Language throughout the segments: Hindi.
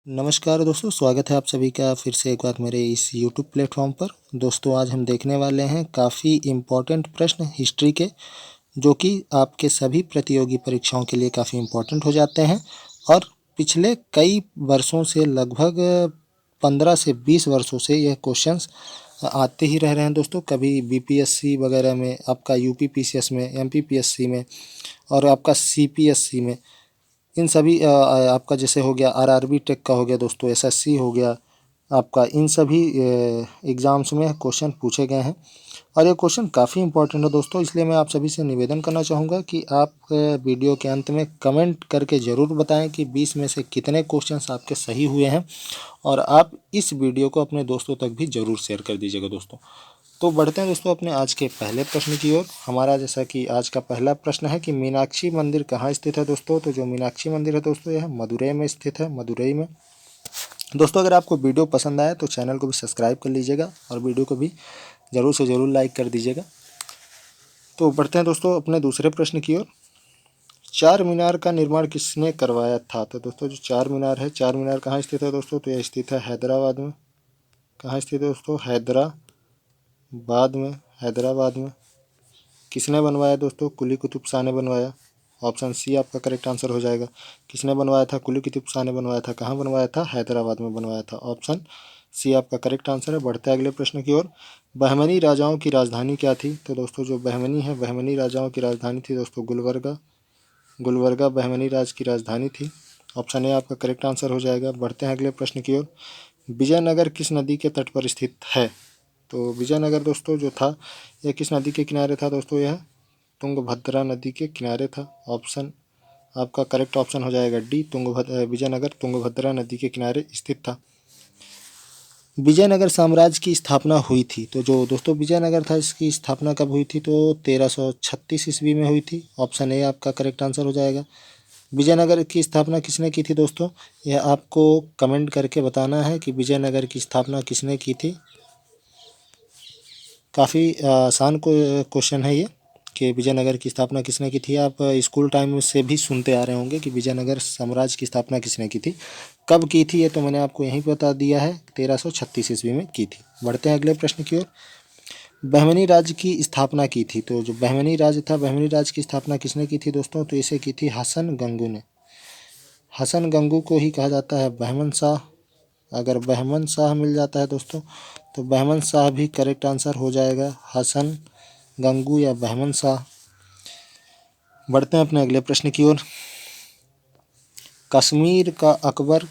नमस्कार दोस्तों, स्वागत है आप सभी का फिर से एक बार मेरे इस यूट्यूब प्लेटफॉर्म पर। दोस्तों आज हम देखने वाले हैं काफ़ी इम्पोर्टेंट प्रश्न हिस्ट्री के, जो कि आपके सभी प्रतियोगी परीक्षाओं के लिए काफ़ी इम्पोर्टेंट हो जाते हैं। और पिछले कई वर्षों से लगभग 15 से 20 वर्षों से यह क्वेश्चंस आते ही रह रहे हैं दोस्तों। कभी बीपीएससी वगैरह में, आपका यूपीपीसीएस में, एमपीपीएससी में और आपका सीपीएससी में, इन सभी आपका जैसे हो गया आरआरबी टेक का हो गया दोस्तों, एसएससी हो गया आपका, इन सभी एग्ज़ाम्स में क्वेश्चन पूछे गए हैं। और ये क्वेश्चन काफ़ी इंपॉर्टेंट है दोस्तों, इसलिए मैं आप सभी से निवेदन करना चाहूँगा कि आप वीडियो के अंत में कमेंट करके ज़रूर बताएं कि 20 में से कितने क्वेश्चंस आपके सही हुए हैं। और आप इस वीडियो को अपने दोस्तों तक भी ज़रूर शेयर कर दीजिएगा दोस्तों। तो बढ़ते हैं दोस्तों अपने आज के पहले प्रश्न की ओर। हमारा जैसा कि आज का पहला प्रश्न है कि मीनाक्षी मंदिर कहाँ स्थित है दोस्तों। तो जो मीनाक्षी मंदिर है दोस्तों, यह मदुरई में स्थित है, मदुरई में। दोस्तों अगर आपको वीडियो पसंद आए तो चैनल को भी सब्सक्राइब कर लीजिएगा और वीडियो को भी ज़रूर से ज़रूर लाइक कर दीजिएगा। तो बढ़ते हैं दोस्तों अपने दूसरे प्रश्न की ओर। चार मीनार का निर्माण किसने करवाया था। तो दोस्तों जो चार मीनार है, चार मीनार कहाँ स्थित है दोस्तों। तो यह स्थित है हैदराबाद में। कहाँ स्थित है दोस्तों, हैदराबाद में। किसने बनवाया दोस्तों, कुली कुतुब शाह ने बनवाया। ऑप्शन सी आपका करेक्ट आंसर हो जाएगा। किसने बनवाया था, कुली कुतुब शाह ने बनवाया था। कहाँ बनवाया था, हैदराबाद में बनवाया था। ऑप्शन सी आपका करेक्ट आंसर है। बढ़ते हैं अगले प्रश्न की ओर। बहमनी राजाओं की राजधानी क्या थी। तो दोस्तों जो बहमनी है, बहमनी राजाओं की राजधानी थी दोस्तों गुलबर्गा बहमनी राज की राजधानी थी। ऑप्शन ए आपका करेक्ट आंसर हो जाएगा। बढ़ते हैं अगले प्रश्न की ओर। विजयनगर किस नदी के तट पर स्थित है। तो विजयनगर दोस्तों जो था, यह किस नदी के किनारे था दोस्तों, यह तुंगभद्रा नदी के किनारे था। ऑप्शन आपका करेक्ट ऑप्शन हो जाएगा डी, विजयनगर तुंगभद्रा नदी के किनारे स्थित था। विजयनगर साम्राज्य की स्थापना हुई थी। तो जो दोस्तों विजयनगर था, इसकी स्थापना कब हुई थी। तो 1336 ईस्वी में हुई थी। ऑप्शन ए आपका करेक्ट आंसर हो जाएगा। विजयनगर की स्थापना किसने की थी दोस्तों, यह आपको कमेंट करके बताना है कि विजयनगर की स्थापना किसने की थी। काफ़ी आसान क्वेश्चन है ये कि विजयनगर की स्थापना किसने की थी। आप स्कूल टाइम से भी सुनते आ रहे होंगे कि विजयनगर साम्राज्य की स्थापना किसने की थी। कब की थी ये तो मैंने आपको यहीं बता दिया है, 1336 ईस्वी में की थी। बढ़ते हैं अगले प्रश्न की ओर। बहमनी राज्य की स्थापना की थी। तो जो बहमनी राज्य था, बहमनी राज्य की स्थापना किसने की थी दोस्तों। तो इसे की थी हसन गंगू ने। हसन गंगू को ही कहा जाता है बहमन शाह। अगर बहमन शाह मिल जाता है दोस्तों, तो बहमन शाह भी करेक्ट आंसर हो जाएगा। हसन गंगू या बहमन शाह। बढ़ते हैं अपने अगले प्रश्न की ओर। कश्मीर का अकबर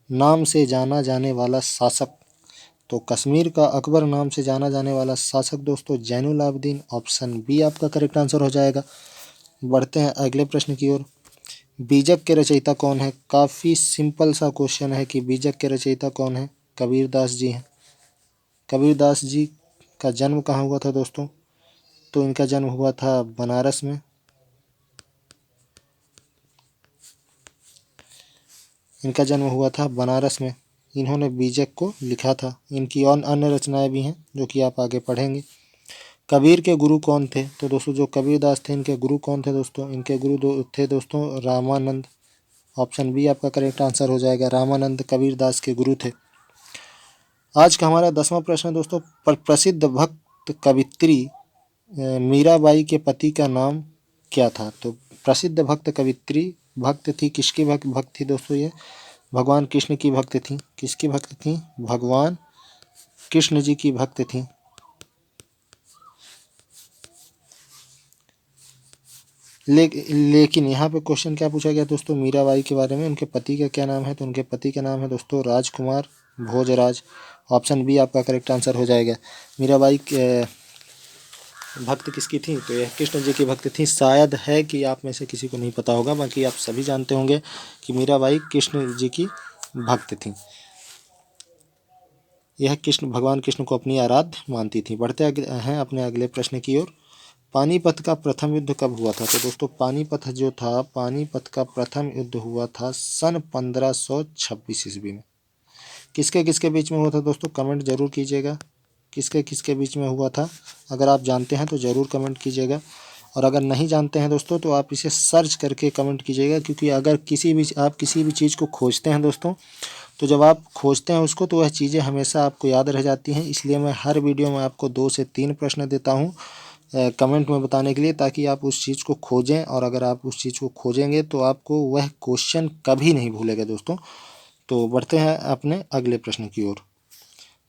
नाम से जाना जाने वाला शासक। तो कश्मीर का अकबर नाम से जाना जाने वाला शासक दोस्तों जैनुल आबदीन। ऑप्शन बी आपका करेक्ट आंसर हो जाएगा। बढ़ते हैं अगले प्रश्न की ओर। बीजक के रचयिता कौन है। काफ़ी सिंपल सा क्वेश्चन है कि बीजक के रचयिता कौन है। कबीरदास जी हैं। कबीरदास जी का जन्म कहाँ हुआ था दोस्तों। तो इनका जन्म हुआ था बनारस में। इनका जन्म हुआ था बनारस में। इन्होंने बीजक को लिखा था। इनकी और अन्य रचनाएं भी हैं जो कि आप आगे पढ़ेंगे। कबीर के गुरु कौन थे। तो दोस्तों जो कबीरदास थे, इनके गुरु कौन थे दोस्तों। इनके गुरु थे दोस्तों रामानंद। ऑप्शन बी आपका करेक्ट आंसर हो जाएगा। रामानंद कबीरदास के गुरु थे। आज का हमारा 10वां प्रश्न है दोस्तों। प्रसिद्ध भक्त कवित्री मीराबाई के पति का नाम क्या था। तो प्रसिद्ध भक्त कवित्री भक्त थी, किसकी भक्त थी दोस्तों, ये भगवान कृष्ण की भक्त थी। किसकी भक्त थी, भगवान कृष्ण जी की भक्त थी। लेकिन यहाँ पे क्वेश्चन क्या पूछा गया दोस्तों, मीराबाई के बारे में, उनके पति का क्या नाम है। तो उनके पति का नाम है दोस्तों राजकुमार भोजराज। ऑप्शन बी आपका करेक्ट आंसर हो जाएगा। मीराबाई भक्त किसकी थी। तो यह कृष्ण जी की भक्त थी। शायद है कि आप में से किसी को नहीं पता होगा, बाकी आप सभी जानते होंगे कि मीराबाई कृष्ण जी की भक्त थी। यह भगवान कृष्ण को अपनी आराध्य मानती थी। बढ़ते हैं अपने अगले प्रश्न की ओर। पानीपत का प्रथम युद्ध कब हुआ था। तो दोस्तों पानीपत जो था, पानीपत का प्रथम युद्ध हुआ था सन 1526 ईस्वी में। किसके किसके बीच में हुआ था दोस्तों, कमेंट जरूर कीजिएगा किसके किसके बीच में हुआ था। अगर आप जानते हैं तो ज़रूर कमेंट कीजिएगा। और अगर नहीं जानते हैं दोस्तों तो आप इसे सर्च करके कमेंट कीजिएगा, क्योंकि अगर आप किसी भी चीज़ को खोजते हैं दोस्तों, तो जब आप खोजते हैं उसको तो वह चीज़ें हमेशा आपको याद रह जाती हैं। इसलिए मैं हर वीडियो में आपको 2 से 3 प्रश्न देता हूँ कमेंट में बताने के लिए, ताकि आप उस चीज़ को खोजें, और अगर आप उस चीज़ को खोजेंगे तो आपको वह क्वेश्चन कभी नहीं भूलेगा दोस्तों। तो बढ़ते हैं अपने अगले प्रश्न की ओर।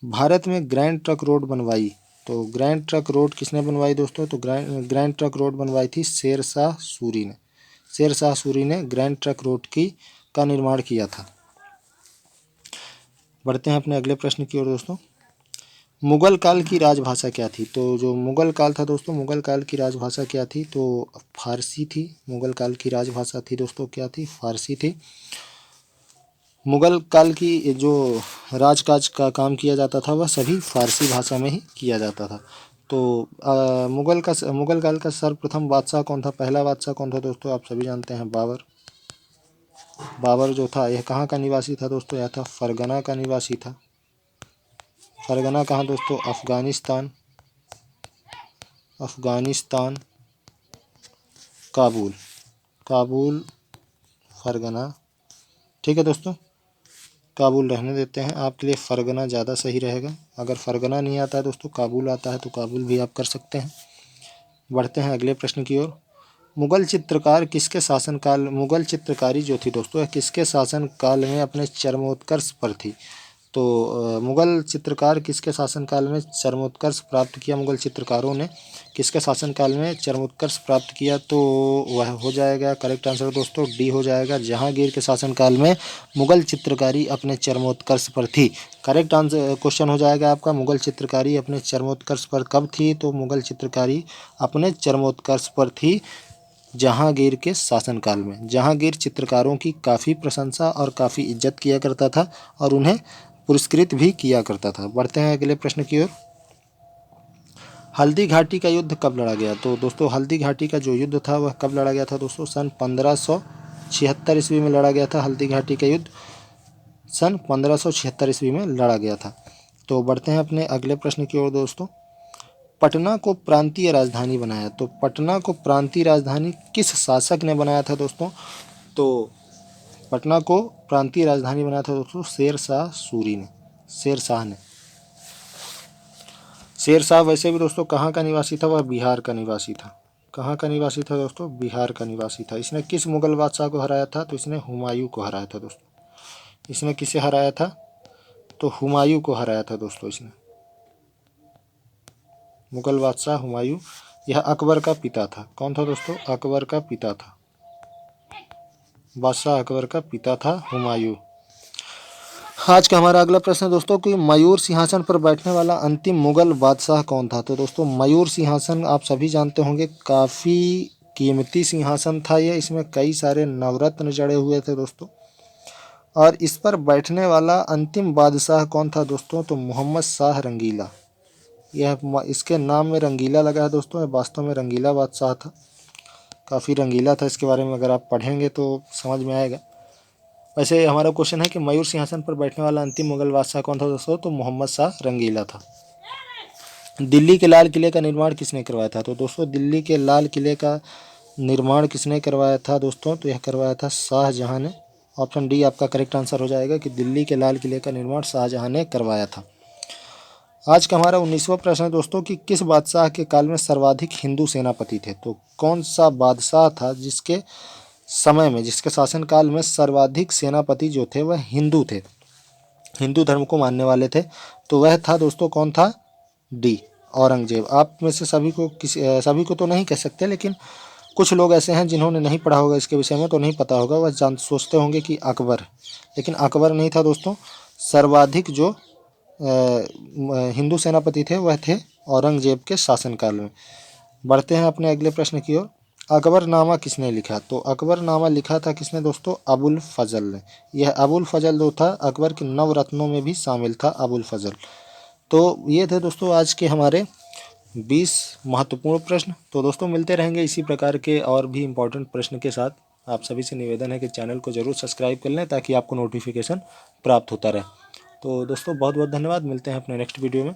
भारत में ग्रैंड ट्रक रोड बनवाई, तो ग्रैंड ट्रक रोड किसने बनवाई दोस्तों? तो ग्रैंड ट्रक रोड बनवाई थी शेरशाह सूरी ने। शेरशाह सूरी ने ग्रैंड ट्रक रोड का निर्माण किया था। बढ़ते हैं अपने अगले प्रश्न की ओर दोस्तों। मुगल काल की राजभाषा क्या थी? तो जो मुगल काल था दोस्तों, मुगल काल की राजभाषा क्या थी? तो फारसी थी। मुगल काल की राजभाषा थी दोस्तों, क्या थी? फारसी थी। मुगल काल की जो राजकाज का काम किया जाता था वह सभी फारसी भाषा में ही किया जाता था। तो मुगल काल का सर्वप्रथम बादशाह कौन था? पहला बादशाह कौन था दोस्तों? आप सभी जानते हैं, बाबर। बाबर जो था यह कहाँ का निवासी था दोस्तों? यह था फरगना का निवासी था। फरगना कहाँ दोस्तों? अफगानिस्तान। अफगानिस्तान, काबुल। काबुल, फरगना। ठीक है दोस्तों, काबुल रहने देते हैं, आपके लिए फरगना ज़्यादा सही रहेगा। अगर फरगना नहीं आता है दोस्तों, काबुल आता है तो काबुल भी आप कर सकते हैं। बढ़ते हैं अगले प्रश्न की ओर। मुगल चित्रकारी जो थी दोस्तों, यह किसके शासन काल में अपने चरमोत्कर्ष पर थी? तो मुगल चित्रकार किसके शासनकाल में चरमोत्कर्ष प्राप्त किया? मुगल चित्रकारों ने किसके शासनकाल में चरमोत्कर्ष प्राप्त किया? तो वह हो जाएगा, करेक्ट आंसर दोस्तों डी हो जाएगा, जहांगीर के शासनकाल में मुगल चित्रकारी अपने चरमोत्कर्ष पर थी। करेक्ट आंसर क्वेश्चन हो जाएगा आपका, मुगल चित्रकारी अपने चरमोत्कर्ष पर कब थी? तो मुगल चित्रकारी अपने चरमोत्कर्ष पर थी जहांगीर के शासनकाल में। जहांगीर चित्रकारों की काफ़ी प्रशंसा और काफ़ी इज्जत किया करता था और उन्हें पुरस्कृत भी किया करता था। बढ़ते हैं अगले प्रश्न की ओर। हल्दी घाटी का युद्ध कब लड़ा गया? तो दोस्तों हल्दी घाटी का जो युद्ध था वह कब लड़ा गया था दोस्तों? सन 1576 ईस्वी में लड़ा गया था। हल्दी घाटी का युद्ध सन 1576 ईस्वी में लड़ा गया था। तो बढ़ते हैं अपने अगले प्रश्न की ओर दोस्तों। पटना को प्रांतीय राजधानी बनाया, तो पटना को प्रांतीय राजधानी किस शासक ने बनाया था दोस्तों? तो पटना को प्रांतीय राजधानी बनाया था दोस्तों शेरशाह सूरी ने। शेरशाह ने। शेरशाह वैसे भी दोस्तों कहाँ का निवासी था? वह बिहार का निवासी था। कहाँ का निवासी था दोस्तों? बिहार का निवासी था। इसने किस मुगल बादशाह को हराया था? तो इसने हुमायूं को हराया था दोस्तों। इसने किसे हराया था? तो हुमायूं को हराया था दोस्तों इसने। मुगल बादशाह हुमायूं, यह अकबर का पिता था। कौन था दोस्तों? अकबर का पिता था। बादशाह अकबर का पिता था हुमायूं। आज का हमारा अगला प्रश्न दोस्तों कि मयूर सिंहासन पर बैठने वाला अंतिम मुगल बादशाह कौन था? तो दोस्तों मयूर सिंहासन आप सभी जानते होंगे, काफ़ी कीमती सिंहासन था ये। इसमें कई सारे नवरत्न जड़े हुए थे दोस्तों। और इस पर बैठने वाला अंतिम बादशाह कौन था दोस्तों? तो मोहम्मद शाह रंगीला। इसके नाम में रंगीला लगा है दोस्तों, ये वास्तव में रंगीला बादशाह था। काफ़ी रंगीला था, इसके बारे में अगर आप पढ़ेंगे तो समझ में आएगा। वैसे हमारा क्वेश्चन है कि मयूर सिंहासन पर बैठने वाला अंतिम मुगल बादशाह कौन था दोस्तों? तो मोहम्मद शाह रंगीला था। दिल्ली के लाल किले का निर्माण किसने करवाया था? तो दोस्तों दिल्ली के लाल किले का निर्माण किसने करवाया था दोस्तों? तो यह करवाया था शाहजहां ने। ऑप्शन डी आपका करेक्ट आंसर हो जाएगा कि दिल्ली के लाल किले का निर्माण शाहजहां ने करवाया था। आज का हमारा 19वां प्रश्न है दोस्तों कि किस बादशाह के काल में सर्वाधिक हिंदू सेनापति थे? तो कौन सा बादशाह था जिसके समय में, जिसके शासनकाल में सर्वाधिक सेनापति जो थे वह हिंदू थे, हिंदू धर्म को मानने वाले थे? तो वह था दोस्तों, कौन था? डी, औरंगजेब। आप में से सभी को तो नहीं कह सकते, लेकिन कुछ लोग ऐसे हैं जिन्होंने नहीं पढ़ा होगा इसके विषय में, तो नहीं पता होगा, वह सोचते होंगे कि अकबर, लेकिन अकबर नहीं था दोस्तों। सर्वाधिक जो हिंदू सेनापति थे वह थे औरंगजेब के शासनकाल में। बढ़ते हैं अपने अगले प्रश्न की ओर। अकबरनामा किसने लिखा? तो अकबरनामा लिखा था किसने दोस्तों? अबुल फजल ने। यह अबुल फजल जो था अकबर के नवरत्नों में भी शामिल था, अबुल फजल। तो ये थे दोस्तों आज के हमारे 20 महत्वपूर्ण प्रश्न। तो दोस्तों मिलते रहेंगे इसी प्रकार के और भी इम्पोर्टेंट प्रश्न के साथ। आप सभी से निवेदन है कि चैनल को ज़रूर सब्सक्राइब कर लें ताकि आपको नोटिफिकेशन प्राप्त होता रहे। तो दोस्तों बहुत बहुत धन्यवाद, मिलते हैं अपने नेक्स्ट वीडियो में।